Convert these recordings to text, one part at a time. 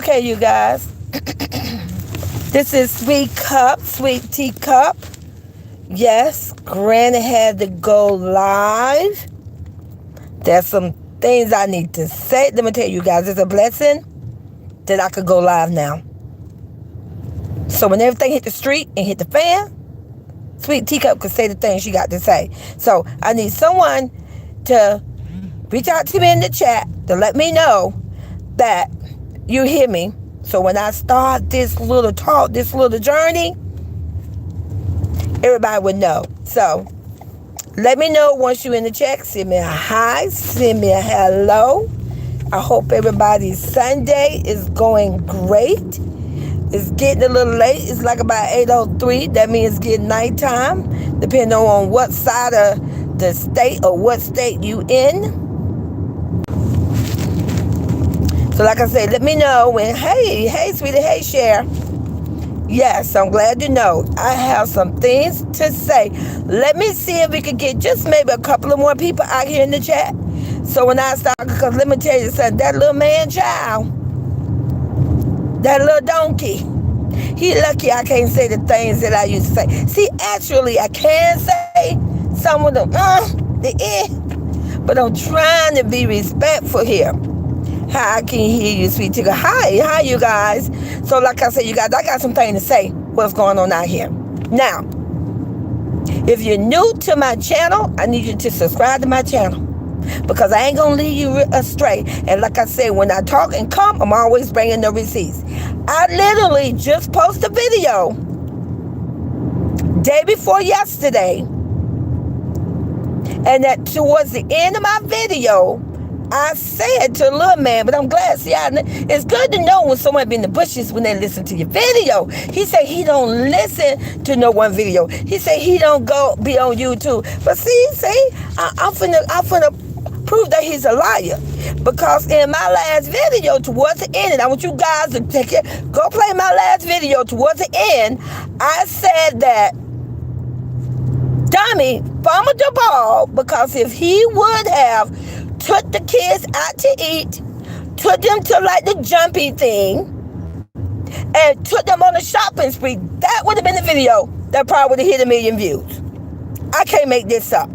Okay, you guys. This is SweetTeacup. Yes, Granny had to go live. There's some things I need to say. Let me tell you guys, it's a blessing that I could go live now. So when everything hit the street and hit the fan, SweetTeacup could say the things she got to say. So I need someone to reach out to me in the chat to let me know that you hear me. So when I start this little talk, this little journey, everybody would know. So let me know once you're in the chat. Send me a hi, send me a hello. I hope everybody's Sunday is going great. It's getting a little late. It's like about 8:03. That means it's getting nighttime, depending on what side of the state or what state you in. So like I said, let me know when, hey, sweetie, hey, Cher. Yes, I'm glad to know. I have some things to say. Let me see if we could get just maybe a couple of more people out here in the chat. So when I start, because let me tell you something, that little man child, that little donkey, he lucky I can't say the things that I used to say. See, actually, I can say some of them, but I'm trying to be respectful here. Hi, I can hear you, SweetTeacup. Hi, you guys. So like I said, you guys, I got some things to say what's going on out here. Now, if you're new to my channel, I need you to subscribe to my channel because I ain't going to lead you astray. And like I said, when I talk and come, I'm always bringing the receipts. I literally just posted a video day before yesterday. And that towards the end of my video, I said to a little man, but I'm glad, see, it's good to know when someone be in the bushes when they listen to your video. He said he don't listen to no one video. He said he don't go be on YouTube. But see, I'm finna prove that he's a liar. Because in my last video, towards the end, and I want you guys to take it, go play my last video towards the end, I said that Dummy fumbled the ball because if he would have took the kids out to eat, took them to like the jumpy thing, and took them on a shopping spree, that would have been the video that probably would have hit 1 million views. I can't make this up.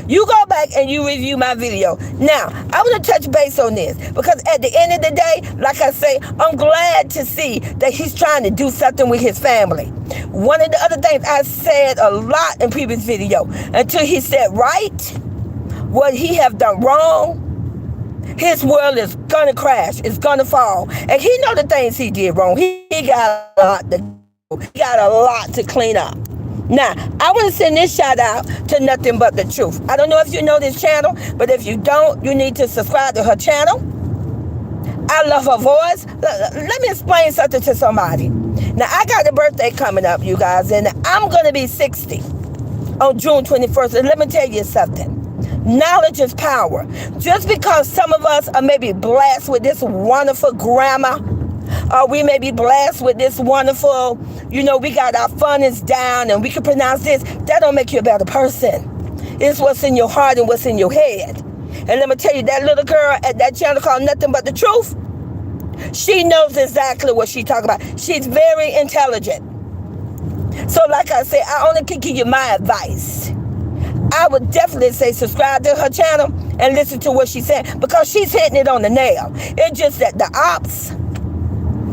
You go back and you review my video. Now, I want to touch base on this because at the end of the day, like I say, I'm glad to see that he's trying to do something with his family. One of the other things I said a lot in previous video, until he said right, what he have done wrong, his world is gonna crash, it's gonna fall. And he know the things he did wrong. He got a lot to do. He got a lot to clean up. Now, I want to send this shout out to Nothing But the Truth. I don't know if you know this channel, but if you don't, you need to subscribe to her channel. I love her voice. Let me explain something to somebody. Now, I got a birthday coming up, you guys, and I'm going to be 60 on June 21st. And let me tell you something. Knowledge is power. Just because some of us are maybe blessed with this wonderful grammar, or we may be blessed with this wonderful, we got our phonics down and we can pronounce this, that don't make you a better person. It's what's in your heart and what's in your head. And let me tell you, that little girl at that channel called Nothing But the Truth, she knows exactly what she's talking about. She's very intelligent. So like I said, I only can give you my advice. I would definitely say subscribe to her channel and listen to what she's saying because she's hitting it on the nail. It's just that the ops,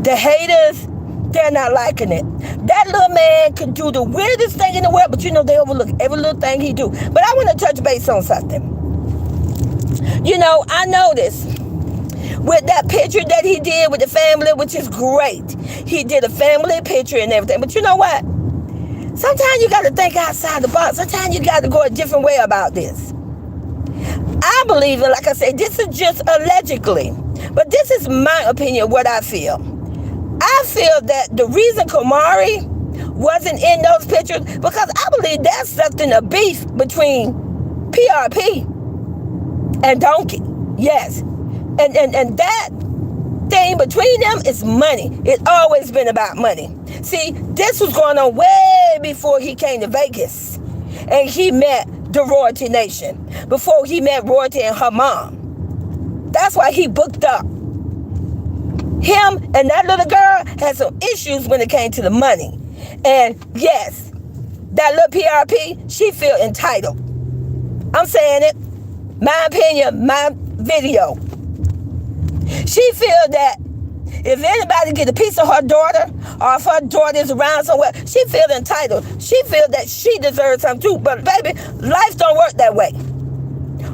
the haters, they're not liking it. That little man can do the weirdest thing in the world, but they overlook every little thing he do. But I want to touch base on something. I noticed with that picture that he did with the family, which is great. He did a family picture and everything. But you know what? Sometimes you got to think outside the box. Sometimes you got to go a different way about this. I believe, and like I said, this is just allegedly, but this is my opinion, what I feel. I feel that the reason Kamari wasn't in those pictures, because I believe that's something, a beef between PRP and Donkey. Yes. And that thing between them is money. It's always been about money. See, this was going on way before he came to Vegas and he met the Royalty Nation, before he met Royalty and her mom. That's why he booked up him and that little girl had some issues when it came to the money. And yes, that little PRP, she feel entitled. I'm saying it. My opinion, my video. She feel that if anybody get a piece of her daughter, or if her daughter is around somewhere, she feel entitled. She feel that she deserves something too. But baby, life don't work that way.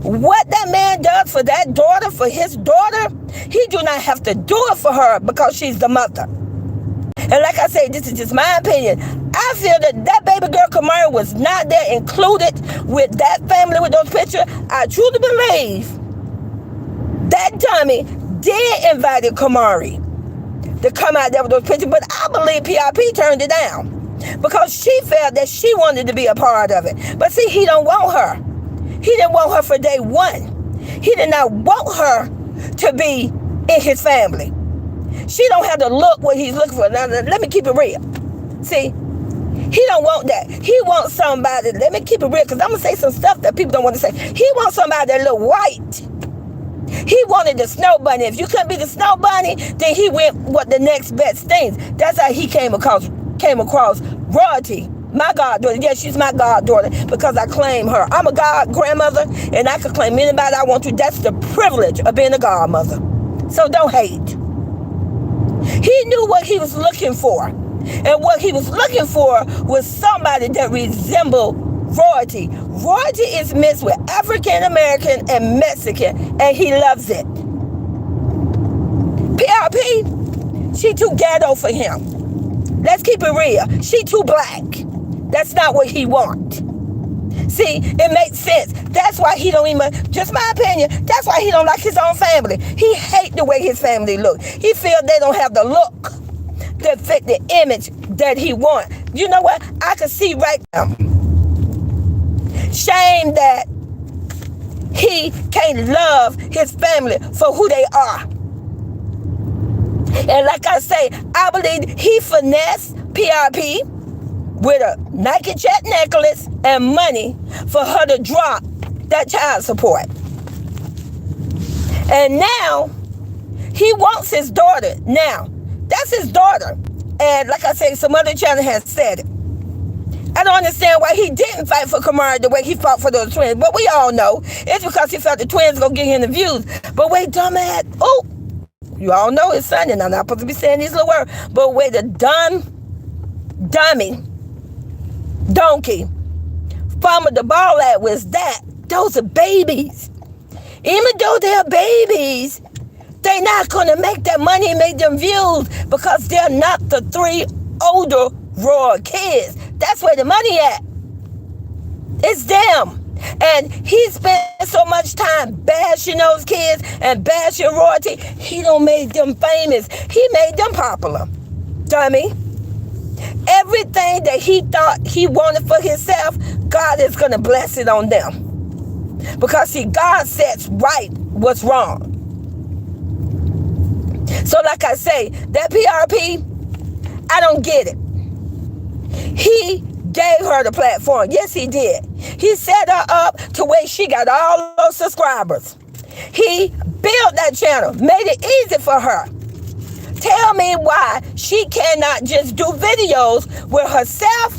What that man does for that daughter, for his daughter, he do not have to do it for her because she's the mother. And like I say, this is just my opinion. I feel that that baby girl Kamari was not there included with that family with those pictures. I truly believe that dummy did invite Kamari to come out there with those pictures, but I believe PRP turned it down because she felt that she wanted to be a part of it. But see, he don't want her. He didn't want her for day one. He did not want her to be in his family. She don't have to look what he's looking for. Now, let me keep it real. See, he don't want that. He wants somebody, let me keep it real, because I'm going to say some stuff that people don't want to say. He wants somebody that look white. He wanted the snow bunny. If you couldn't be the snow bunny, then he went with the next best things. That's how he came across royalty. My goddaughter. Yes, she's my goddaughter because I claim her. I'm a god grandmother, and I can claim anybody I want to. That's the privilege of being a godmother. So don't hate. He knew what he was looking for. And what he was looking for was somebody that resembled royalty. Royalty is mixed with African American and Mexican, and he loves it. PRP, she too ghetto for him. Let's keep it real. She too black. That's not what he want. See, it makes sense. That's why he don't even, just my opinion, that's why he don't like his own family. He hate the way his family look. He feel they don't have the look that fit the image that he want. You know what? I can see right now. Shame that he can't love his family for who they are. And like I say, I believe he finessed PRP with a Nike check necklace and money for her to drop that child support. And now, he wants his daughter. Now, that's his daughter. And like I say, some other channel has said it. I don't understand why he didn't fight for Kamari the way he fought for those twins. But we all know it's because he felt the twins gonna get him the views. But wait, dumbass. Oh, you all know it's Sunday. And I'm not supposed to be saying these little words. But wait, the dummy, donkey, fumbled the ball at was that. Those are babies. Even though they're babies, they're not gonna make that money and make them views because they're not the three older raw kids. That's where the money at. It's them. And he spent so much time bashing those kids and bashing royalty. He don't make them famous. He made them popular. Dummy. Everything that he thought he wanted for himself, God is going to bless it on them. Because see, God sets right what's wrong. So like I say, that PRP, I don't get it. He gave her the platform. Yes, he did. He set her up to where she got all those subscribers. He built that channel, made it easy for her. Tell me why she cannot just do videos with herself,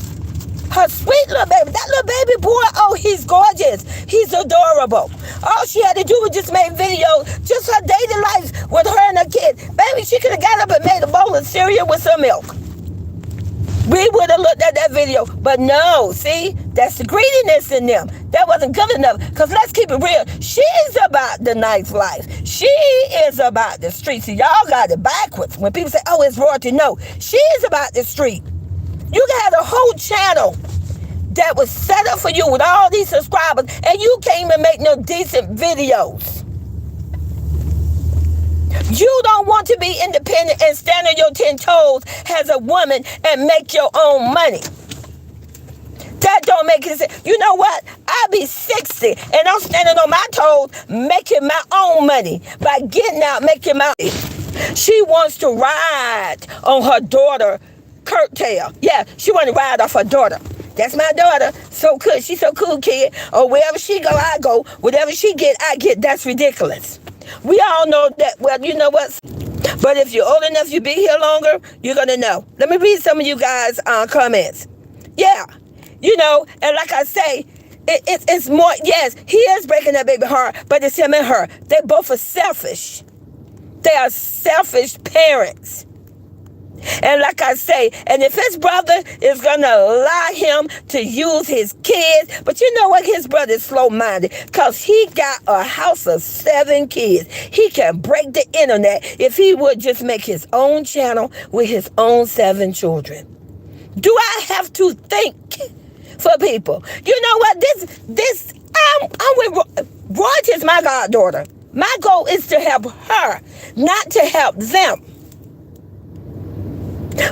her sweet little baby. That little baby boy, oh, he's gorgeous. He's adorable. All she had to do was just make videos, just her daily life with her and her kid. Baby, she could have got up and made a bowl of cereal with some milk. We would have looked at that video. But no, see, that's the greediness in them. That wasn't good enough. Because let's keep it real. She's about the nice life. She is about the streets. See, y'all got it backwards. When people say, oh, it's royalty. No, she is about the street. You got a whole channel that was set up for you with all these subscribers, and you can't even make no decent videos. You don't want to be independent and stand on your 10 toes as a woman and make your own money. That don't make any sense. You know what? I'll be 60 and I'm standing on my toes making my own money by getting out, making my money. She wants to ride on her daughter, curtail. Yeah, she want to ride off her daughter. That's my daughter. So good. She's so cool, kid. Or wherever she go, I go. Whatever she get, I get. That's ridiculous. We all know that. Well, you know what? But if you're old enough, you be here longer, you're going to know. Let me read some of you guys' comments. Yeah. And like I say, it's more, yes, he is breaking that baby heart, but it's him and her. They both are selfish. They are selfish parents. And like I say, and if his brother is going to allow him to use his kids, but you know what? His brother is slow-minded because he got a house of 7 kids. He can break the internet if he would just make his own channel with his own 7 children. Do I have to think for people? You know what? I'm with Roy is my goddaughter. My goal is to help her, not to help them.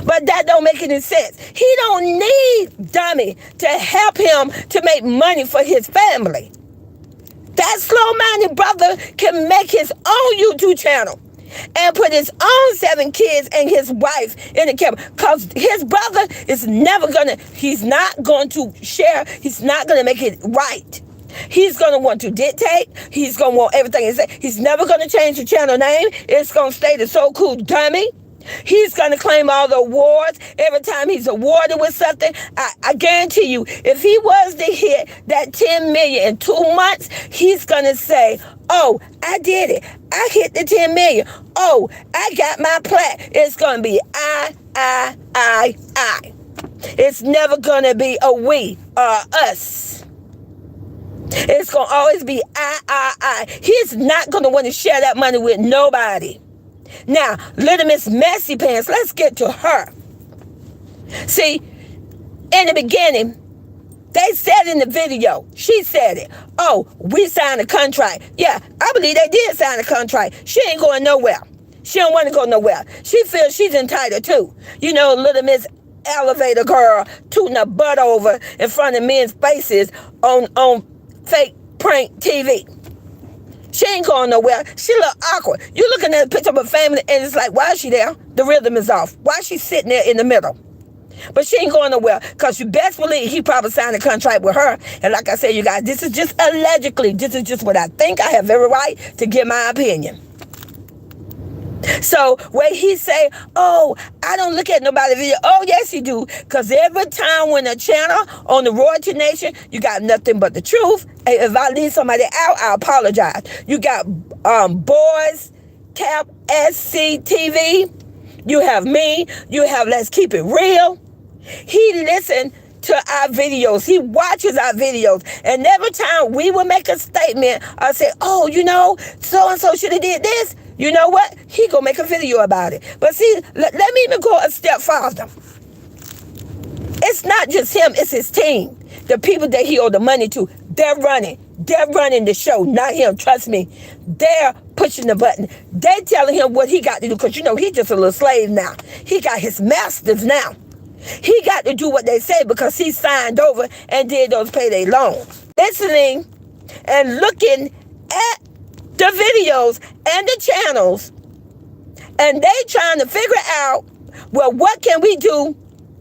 But that don't make any sense. He don't need Dummy to help him to make money for his family. That slow-minded brother can make his own YouTube channel and put his own 7 kids and his wife in the camera. Because his brother is he's not going to share. He's not going to make it right. He's going to want to dictate. He's going to want everything to say. He's never going to change the channel name. It's going to stay the So Cool Dummy. He's going to claim all the awards every time he's awarded with something. I guarantee you, if he was to hit that 10 million in 2 months, he's going to say, oh, I did it. I hit the 10 million. Oh, I got my plaque. It's going to be I. It's never going to be a we or us. It's going to always be I. He's not going to want to share that money with nobody. Now, Little Miss Messy Pants, let's get to her. See, in the beginning, they said in the video, she said it. Oh, we signed a contract. Yeah, I believe they did sign a contract. She ain't going nowhere. She don't want to go nowhere. She feels she's entitled too. Little Miss Elevator Girl tooting her butt over in front of men's faces on fake prank TV. She ain't going nowhere. She look awkward. You looking at a picture of her family and it's like, why is she there? The rhythm is off. Why is she sitting there in the middle? But she ain't going nowhere because you best believe he probably signed a contract with her. And like I said, you guys, this is just allegedly. This is just what I think. I have every right to give my opinion. So when he say, oh, I don't look at nobody's video. Oh, yes, you do. Because every time when a channel on the Royalty Nation, you got nothing but the truth. If I leave somebody out, I apologize. You got Boys Cap SCTV. You have me. You have Let's Keep It Real. He listened to our videos. He watches our videos. And every time we would make a statement, I say, oh, so-and-so should have did this. You know what? He gonna make a video about it. But see, let me even go a step farther. It's not just him, it's his team. The people that he owe the money to, they're running the show, not him, trust me. They're pushing the button. They're telling him what he got to do, because he's just a little slave now. He got his masters now. He got to do what they say because he signed over and did those payday loans. Listening and looking at the videos and the channels, and they trying to figure out, well, what can we do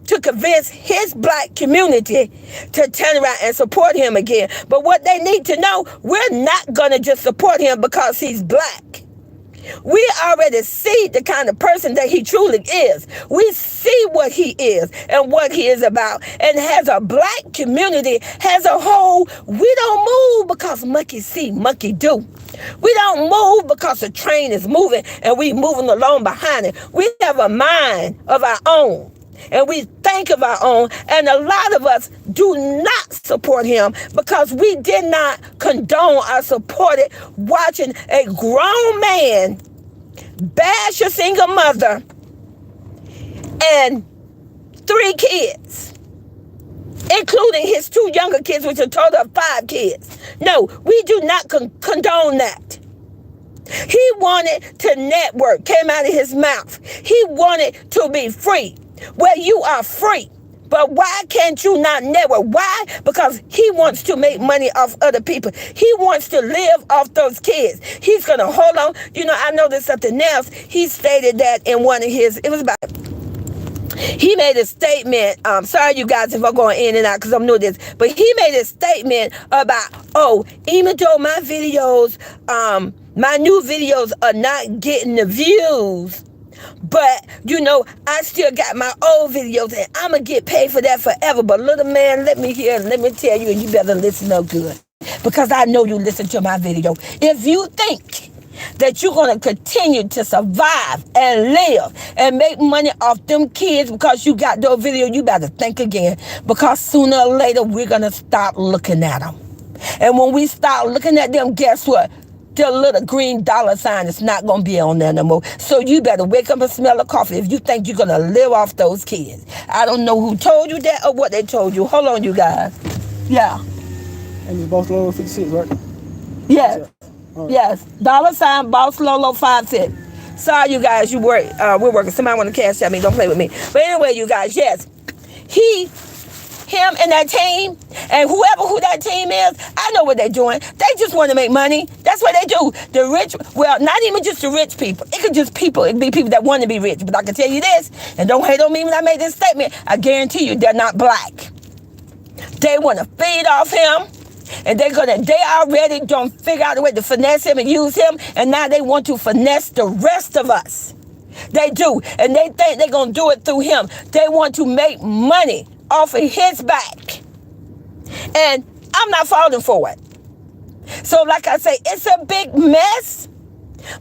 to convince his black community to turn around and support him again. But what they need to know, we're not going to just support him because he's black. We already see the kind of person that he truly is. We see what he is and what he is about. And as a black community, as a whole, we don't move because monkey see, monkey do. We don't move because the train is moving and we moving along behind it. We have a mind of our own. And we think of our own, and a lot of us do not support him because we did not condone or support it watching a grown man bash a single mother and 3 kids, including his 2 younger kids, which are a total of 5 kids. No, we do not condone that. He wanted to network, came out of his mouth. He wanted to be free. Well, you are free, but why can't you not network? Why? Because he wants to make money off other people. He wants to live off those kids. He's going to hold on. I noticed something else. He stated that in one of his, he made a statement. Sorry, you guys, if I'm going in and out because I'm new to this, but he made a statement about, even though my videos, my new videos are not getting the views But, I still got my old videos, and I'm going to get paid for that forever. But, little man, let me tell you, and you better listen up good. Because I know you listen to my video. If you think that you're going to continue to survive and live and make money off them kids because you got those videos, you better think again. Because sooner or later, we're going to stop looking at them. And when we start looking at them, guess what? The little green dollar sign is not going to be on there no more. So you better wake up and smell the coffee if you think you're going to live off those kids. I don't know who told you that or what they told you. Hold on, you guys. Yeah. And it's Boss Lolo 56, right? Yes. Right. Yes. Dollar sign Boss Lolo 56. Sorry, you guys. We're working. Somebody want to cash at me. Don't play with me. But anyway, you guys, yes. Him and that team, and who that team is, I know what they're doing. They just want to make money. That's what they do. The rich, well, not even just the rich people. It could just be people that want to be rich. But I can tell you this, and don't hate on me when I make this statement, I guarantee you they're not black. They want to feed off him, and they already don't figure out a way to finesse him and use him, and now they want to finesse the rest of us. They do, and they think they're going to do it through him. They want to make money off of his back. And I'm not falling for it. So like I say, it's a big mess.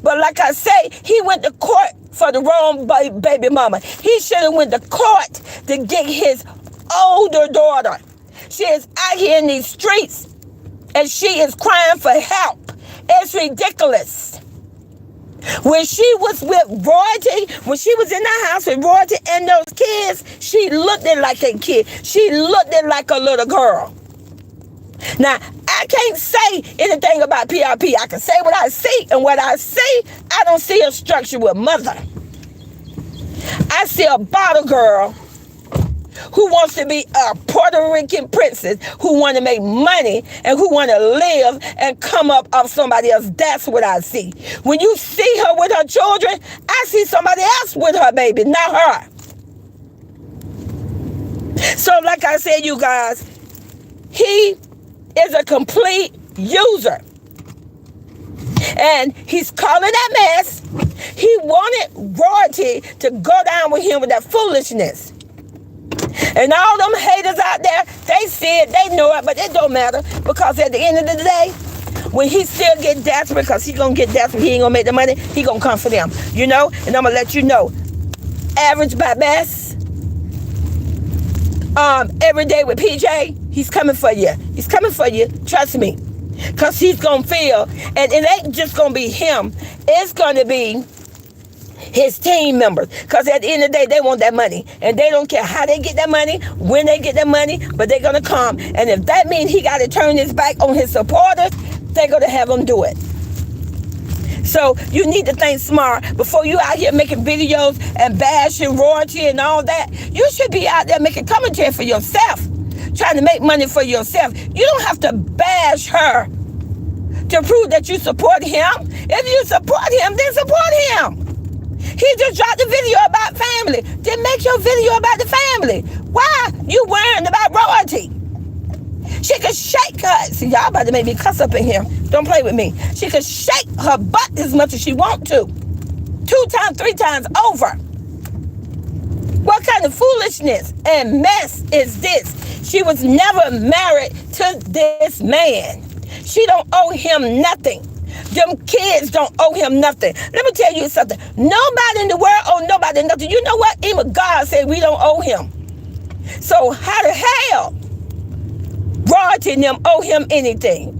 But like I say, he went to court for the wrong baby mama. He should have went to court to get his older daughter. She is out here in these streets and she is crying for help. It's ridiculous. When she was with royalty, when she was in the house with royalty and those kids, she looked it like a kid. She looked it like a little girl. Now, I can't say anything about PRP. I can say what I see, and what I see, I don't see a structure with mother. I see a bottle girl who wants to be a Puerto Rican princess, who want to make money and who want to live and come up off somebody else. That's what I see. When you see her with her children, I see somebody else with her baby, not her. So like I said, you guys, he is a complete user. And he's calling that mess. He wanted royalty to go down with him with that foolishness. And all them haters out there, they see it, they know it, but it don't matter. Because at the end of the day, when he still get desperate, because he going to get desperate, he ain't going to make the money, he going to come for them. And I'm going to let you know, average by best, every day with PJ, he's coming for you. He's coming for you, trust me. Because he's going to feel, and it ain't just going to be him, it's going to be his team members. Because at the end of the day, they want that money. And they don't care how they get that money, when they get that money, but they're going to come. And if that means he got to turn his back on his supporters, they're going to have him do it. So you need to think smart before you out here making videos and bashing royalty and all that. You should be out there making commentary for yourself, trying to make money for yourself. You don't have to bash her to prove that you support him. If you support him, then support him. He just dropped a video about family. Then make your video about the family. Why you worrying about royalty? She could shake her. See, y'all about to make me cuss up in here. Don't play with me. She could shake her butt as much as she want to. 2 times, 3 times over. What kind of foolishness and mess is this? She was never married to this man. She don't owe him nothing. Them kids don't owe him nothing. Let me tell you something. Nobody in the world owe nobody nothing. You know what? Even God said we don't owe him. So how the hell royalty and them owe him anything?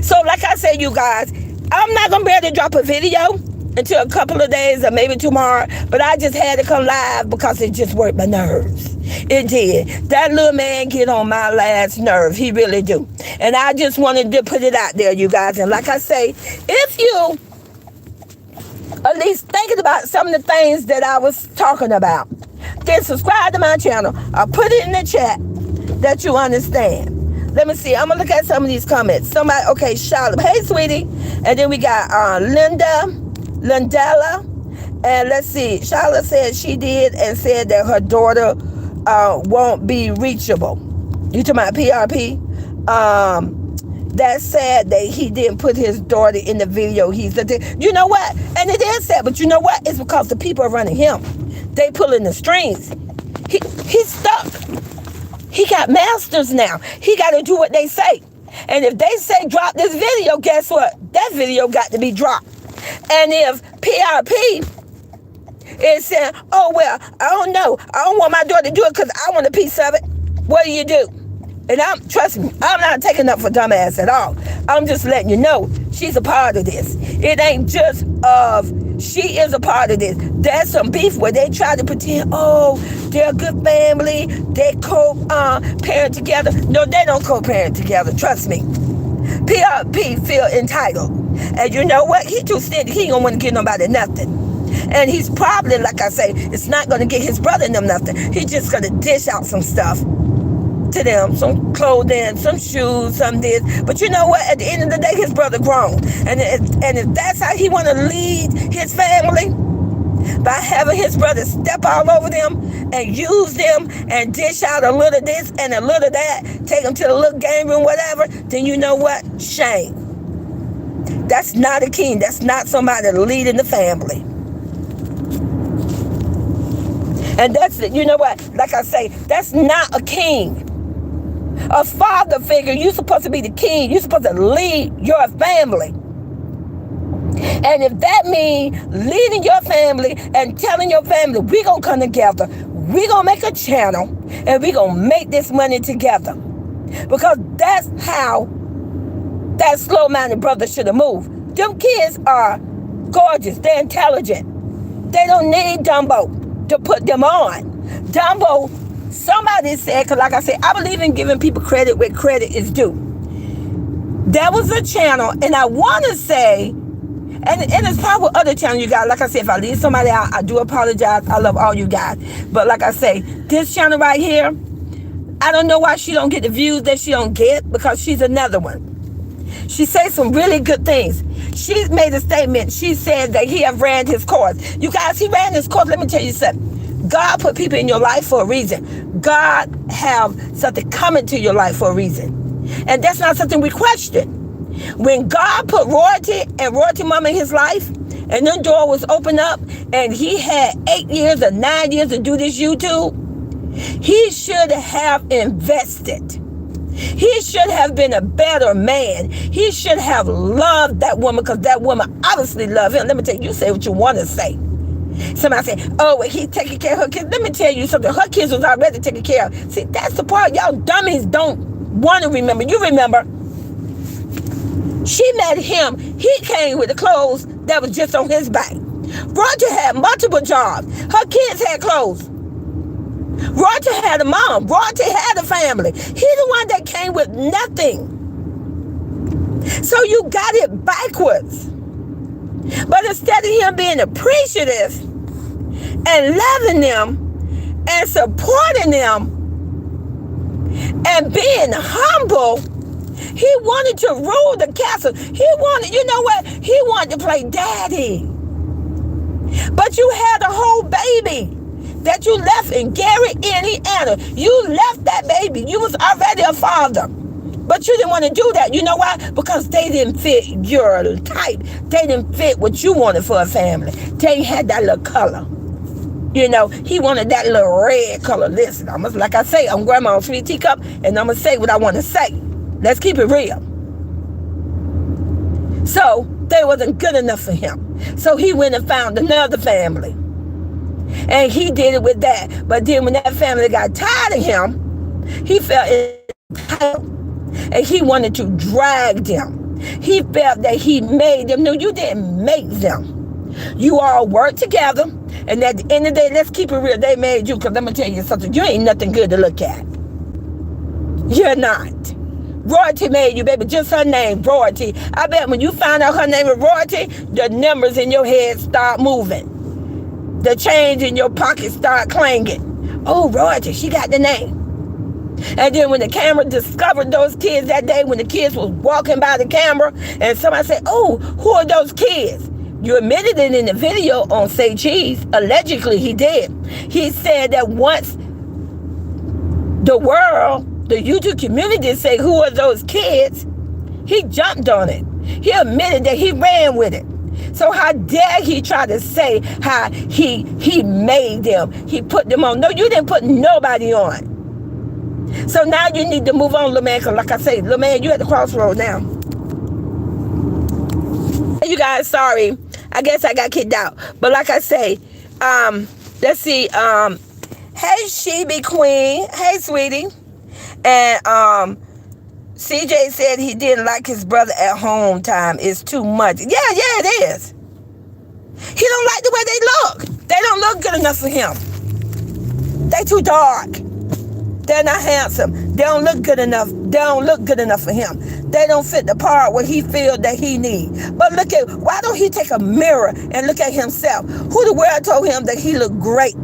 So like I said, you guys, I'm not going to be able to drop a video until a couple of days or maybe tomorrow. But I just had to come live because it just worked my nerves. It did. That little man get on my last nerve. He really do. And I just wanted to put it out there, you guys. And like I say, if you at least thinking about some of the things that I was talking about, then subscribe to my channel. I'll put it in the chat that you understand. Let me see. I'm going to look at some of these comments. Somebody, okay, Charlotte. Hey, sweetie. And then we got Lindella. And let's see. Charlotte said she did and said that her daughter won't be reachable. You talking about PRP? That's sad that he didn't put his daughter in the video. You know what? And it is sad, but you know what? It's because the people are running him. They pulling the strings. He's stuck. He got masters now. He got to do what they say. And if they say drop this video, guess what? That video got to be dropped. And if PRP is saying, oh, well, I don't know. I don't want my daughter to do it because I want a piece of it. What do? And trust me, I'm not taking up for dumbass at all. I'm just letting you know she's a part of this. It ain't just she is a part of this. There's some beef where they try to pretend, oh, they're a good family. They co-parent together. No, they don't co-parent together. Trust me. PRP feel entitled. And you know what? He too stingy. He ain't gonna want to give nobody nothing. And he's probably, like I say, it's not gonna get his brother and them nothing. He's just gonna dish out some stuff to them, some clothing, some shoes, some this. But you know what? At the end of the day, his brother grown. And if that's how he want to lead his family, by having his brother step all over them and use them and dish out a little of this and a little of that, take them to the little game room, whatever, then you know what? Shame. That's not a king. That's not somebody leading the family. And that's it. You know what? Like I say, that's not a king. A father figure, you're supposed to be the king. You're supposed to lead your family. And if that means leading your family and telling your family, we're going to come together, we're going to make a channel, and we're going to make this money together. Because that's how that slow-minded brother should have moved. Them kids are gorgeous. They're intelligent. They don't need Dumbo to put them on. Dumbo, somebody said, because like I said, I believe in giving people credit where credit is due. There was a channel, and I want to say, and it's probably other channels you guys. Like I said, if I leave somebody out, I do apologize. I love all you guys. But like I say, this channel right here, I don't know why she don't get the views that she don't get, because she's another one. She says some really good things. She made a statement. She said that he have ran his course. You guys, he ran his course. Let me tell you something. God put people in your life for a reason. God have something coming to your life for a reason. And that's not something we question. When God put Royalty and Royalty Mama in his life, and the door was opened up, and he had 8 years or 9 years to do this YouTube, he should have invested. He should have been a better man. He should have loved that woman, because that woman obviously loved him. Let me tell you, you say what you want to say. Somebody say, oh, well, he taking care of her kids. Let me tell you something. Her kids was already taken care of. See, that's the part y'all dummies don't want to remember. You remember. She met him. He came with the clothes that was just on his back. Roger had multiple jobs. Her kids had clothes. Roger had a mom. Roger had a family. He the one that came with nothing. So you got it backwards. But instead of him being appreciative and loving them and supporting them and being humble, he wanted to rule the castle. He wanted, you know what? He wanted to play daddy. But you had a whole baby that you left in Gary, Indiana. You left that baby. You was already a father. But you didn't want to do that. You know why? Because they didn't fit your type. They didn't fit what you wanted for a family. They had that little color. You know, he wanted that little red color. Listen, like I say, I'm Grandma on SweetTeacup, and I'm going to say what I want to say. Let's keep it real. So, they wasn't good enough for him. So, he went and found another family. And he did it with that. But then when that family got tired of him, he felt entitled. And he wanted to drag them. He felt that he made them. No, you didn't make them. You all worked together. And at the end of the day, let's keep it real. They made you. Because let me tell you something. You ain't nothing good to look at. You're not. Royalty made you, baby. Just her name, Royalty. I bet when you find out her name is Royalty, the numbers in your head start moving. The change in your pocket start clanging. Oh, Royalty, she got the name. And then when the camera discovered those kids that day, when the kids was walking by the camera, and somebody said, oh, who are those kids? You admitted it in the video on Say Cheese. Allegedly, he did. He said that once the world, the YouTube community say, who are those kids? He jumped on it. He admitted that he ran with it. So how dare he try to say how he made them. He put them on. No, you didn't put nobody on. So now you need to move on, little man, because like I say, little man, you at the crossroad now. You guys, sorry. I guess I got kicked out. But like I say, let's see. Hey, She-Be Queen. Hey, sweetie. And CJ said he didn't like his brother at home time. It's too much. Yeah, it is. He don't like the way they look. They don't look good enough for him. They too dark. They're not handsome. They don't look good enough. They don't look good enough for him. They don't fit the part what he feels that he needs. But look at, why don't he take a mirror and look at himself? Who the world told him that he looked great?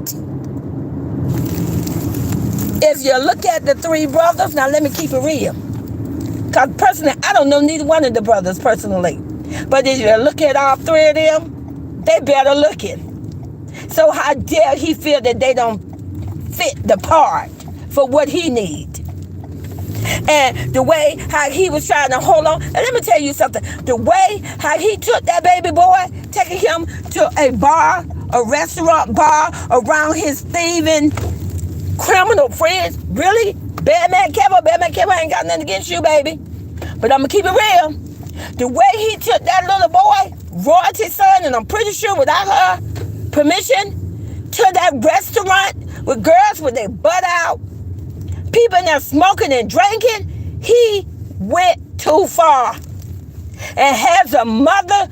If you look at the three brothers, now let me keep it real. Because personally, I don't know neither one of the brothers personally. But if you look at all three of them, they better looking. So how dare he feel that they don't fit the part for what he needs? And the way how he was trying to hold on. And let me tell you something. The way how he took that baby boy, taking him to a bar, a restaurant bar, around his thieving criminal friends. Really? Bad man Kevin ain't got nothing against you, baby. But I'm going to keep it real. The way he took that little boy, Royalty's son, and I'm pretty sure without her permission, to that restaurant with girls with their butt out, people in there smoking and drinking, he went too far. And as a mother,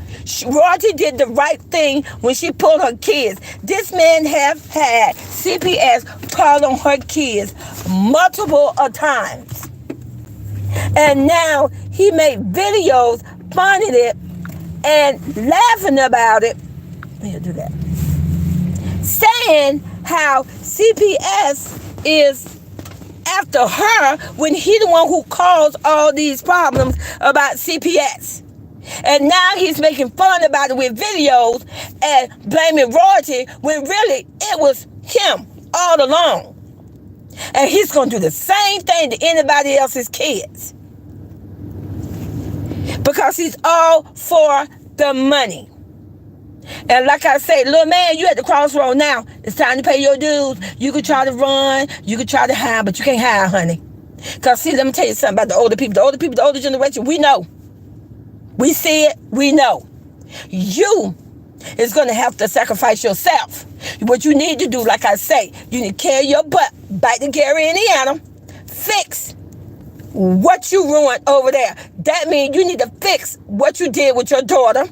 Royalty did the right thing when she pulled her kids. This man have had CPS call on her kids multiple times. And now he made videos finding it and laughing about it. He'll do that. Saying how CPS is after her when he the one who caused all these problems about CPS. And now he's making fun about it with videos and blaming Royalty when really it was him all along. And he's going to do the same thing to anybody else's kids. Because he's all for the money. And like I say, little man, you at the crossroad now. It's time to pay your dues. You could try to run, you could try to hide, but you can't hide, honey. Because see, let me tell you something about the older people. The older generation, we know. We see it, we know. You is going to have to sacrifice yourself. What you need to do, like I say, you need to carry your butt back to Gary, Indiana. Fix what you ruined over there. That means you need to fix what you did with your daughter.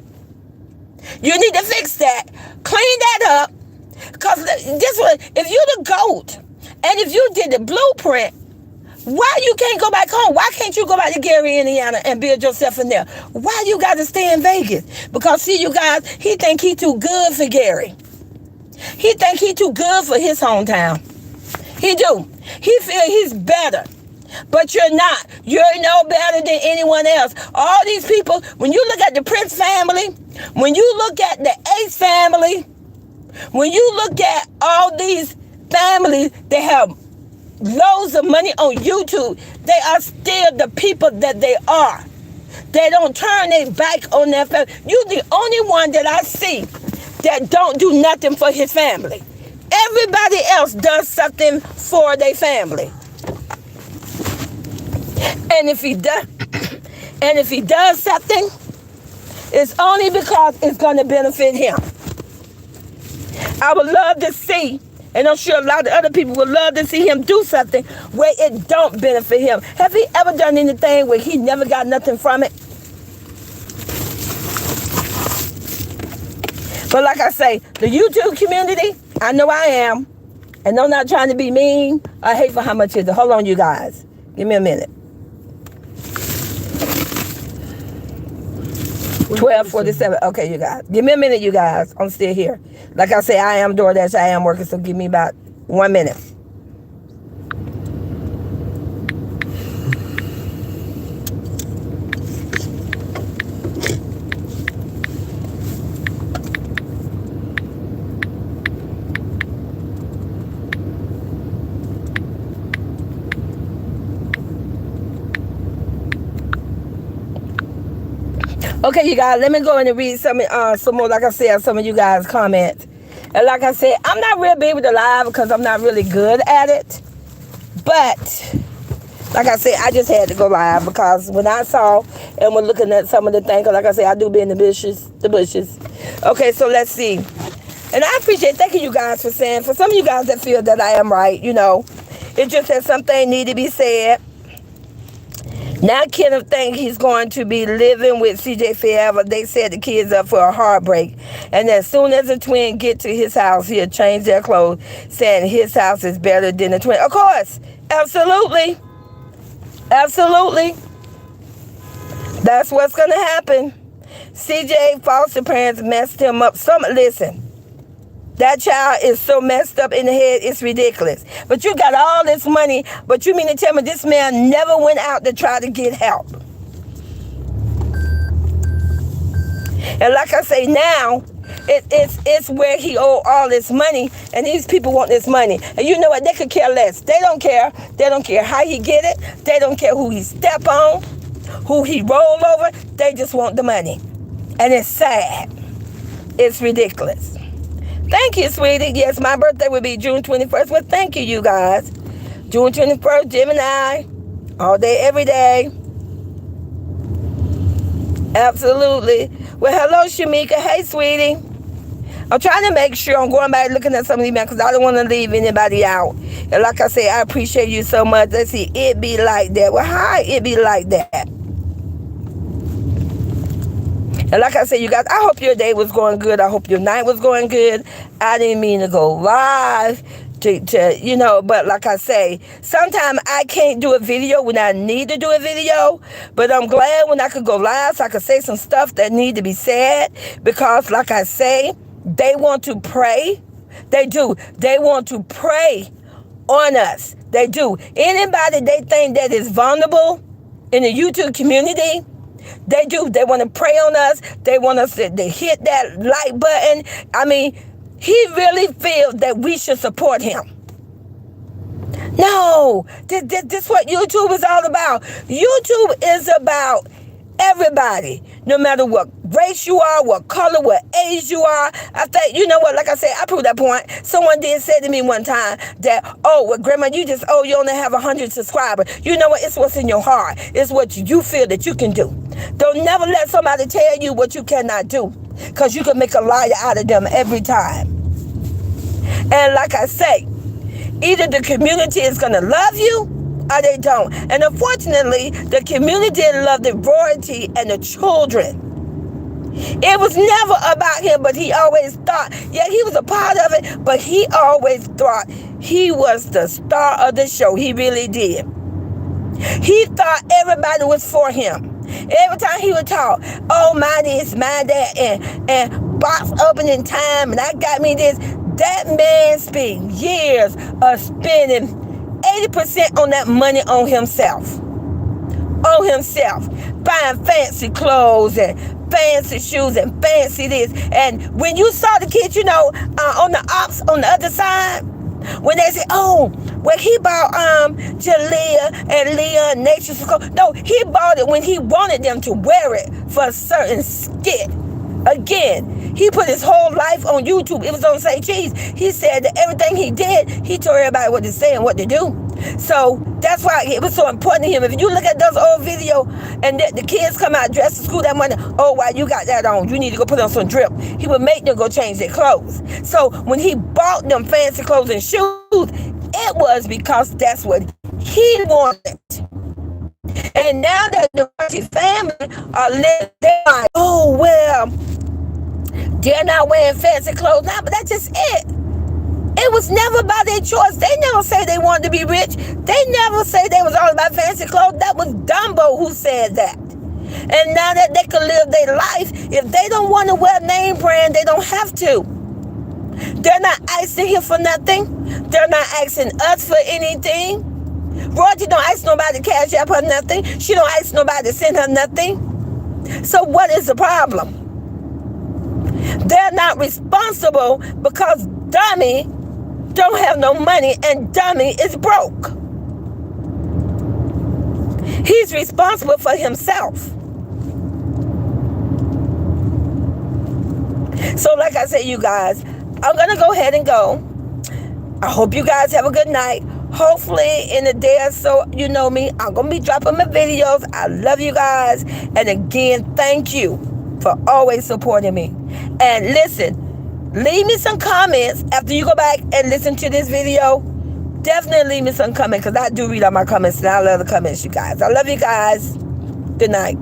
You need to fix that. Clean that up. Because this one, if you're the GOAT, and if you did the blueprint, why you can't go back home? Why can't you go back to Gary, Indiana and build yourself in there? Why you got to stay in Vegas? Because see, you guys, he think he too good for Gary. He think he too good for his hometown. He do. He feel he's better. But you're not. You're no better than anyone else. All these people, when you look at the Prince family, when you look at the Ace family, when you look at all these families that have loads of money on YouTube, they are still the people that they are. They don't turn their back on their family. You're the only one that I see that don't do nothing for his family. Everybody else does something for their family. And if he does something, it's only because it's going to benefit him. I would love to see, and I'm sure a lot of other people would love to see him do something where it don't benefit him. Have he ever done anything where he never got nothing from it? But like I say, the YouTube community, I know I am, and I'm not trying to be mean or hateful. How much is it? Hold on, you guys. Give me a minute. 12:47. Okay, you guys. Give me a minute, you guys. I'm still here. Like I say, I am DoorDash. I am working, so give me about 1 minute. Okay, you guys, let me go in and read some more, like I said, some of you guys' comments. And like I said, I'm not real big with the live because I'm not really good at it. But like I said, I just had to go live because when I saw and was looking at some of the things, like I said, I do be in the bushes. Okay, so let's see. And I appreciate, thank you guys for saying, for some of you guys that feel that I am right, it's just that something need to be said. Now Kenneth think he's going to be living with CJ forever. They set the kids up for a heartbreak. And as soon as the twin get to his house, he'll change their clothes, saying his house is better than the twin. Of course, absolutely. Absolutely. That's what's going to happen. CJ foster parents messed him up. Listen, that child is so messed up in the head, it's ridiculous. But you got all this money, but you mean to tell me this man never went out to try to get help? And like I say, now, it's where he owed all this money, and these people want this money. And you know what? They could care less. They don't care. They don't care how he get it. They don't care who he step on, who he roll over. They just want the money. And it's sad. It's ridiculous. Thank you, sweetie. Yes, my birthday will be June 21st. Well, thank you guys. June 21st, Gemini. All day, every day. Absolutely. Well, hello, Shamika. Hey, sweetie. I'm trying to make sure I'm going back looking at some of these men because I don't want to leave anybody out. And like I say, I appreciate you so much. Let's see. It be like that. Well, how it be like that? And like I said, you guys, I hope your day was going good. I hope your night was going good. I didn't mean to go live but like I say, sometimes I can't do a video when I need to do a video, but I'm glad when I could go live so I could say some stuff that need to be said, because like I say, they want to pray. They do. They want to pray on us. They do. Anybody they think that is vulnerable in the YouTube community, they do. They want to pray on us. They want us to hit that like button. I mean, he really feels that we should support him. No, this is what YouTube is all about. YouTube is about everybody, no matter what race you are, what color, what age you are. I think, you know what, like I said, I proved that point. Someone did say to me one time that, Grandma, you only have 100 subscribers. You know what, it's what's in your heart. It's what you feel that you can do. Don't never let somebody tell you what you cannot do, because you can make a liar out of them every time. And like I say, either the community is going to love you or they don't. And unfortunately, the community didn't love the royalty and the children. It was never about him, but he always thought, yeah, he was a part of it, but he always thought he was the star of the show. He really did. He thought everybody was for him. Every time he would talk, my this, my that, and box opening time, and I got me this. That man spent years of spending 80% on that money on himself. On himself. Buying fancy clothes and fancy shoes and fancy this. And when you saw the kids, on the ops on the other side, when they said, he bought Jalea and Leah Nature's clothes. No, he bought it when he wanted them to wear it for a certain skit. Again, he put his whole life on YouTube. It was on Say Cheese. He said that everything he did, he told everybody what to say and what to do. So that's why it was so important to him. If you look at those old videos and the kids come out dressed to school that morning, why you got that on? You need to go put on some drip. He would make them go change their clothes. So when he bought them fancy clothes and shoes, it was because that's what he wanted. And now that the family are living, they're like, they're not wearing fancy clothes now, but that's just it. It was never by their choice. They never say they wanted to be rich. They never say they was all about fancy clothes. That was Dumbo who said that. And now that they can live their life, if they don't want to wear name brand, they don't have to. They're not asking him for nothing. They're not asking us for anything. Roger don't ask nobody to cash up her nothing. She don't ask nobody to send her nothing. So what is the problem? They're not responsible because Dummy don't have no money and Dummy is broke. He's responsible for himself. So like I said, you guys, I'm going to go ahead and go. I hope you guys have a good night. Hopefully in a day or so, you know me, I'm going to be dropping my videos. I love you guys. And again, thank you for always supporting me. And listen, leave me some comments after you go back and listen to this video. Definitely leave me some comments, because I do read all my comments, and I love the comments, you guys. I love you guys. Good night.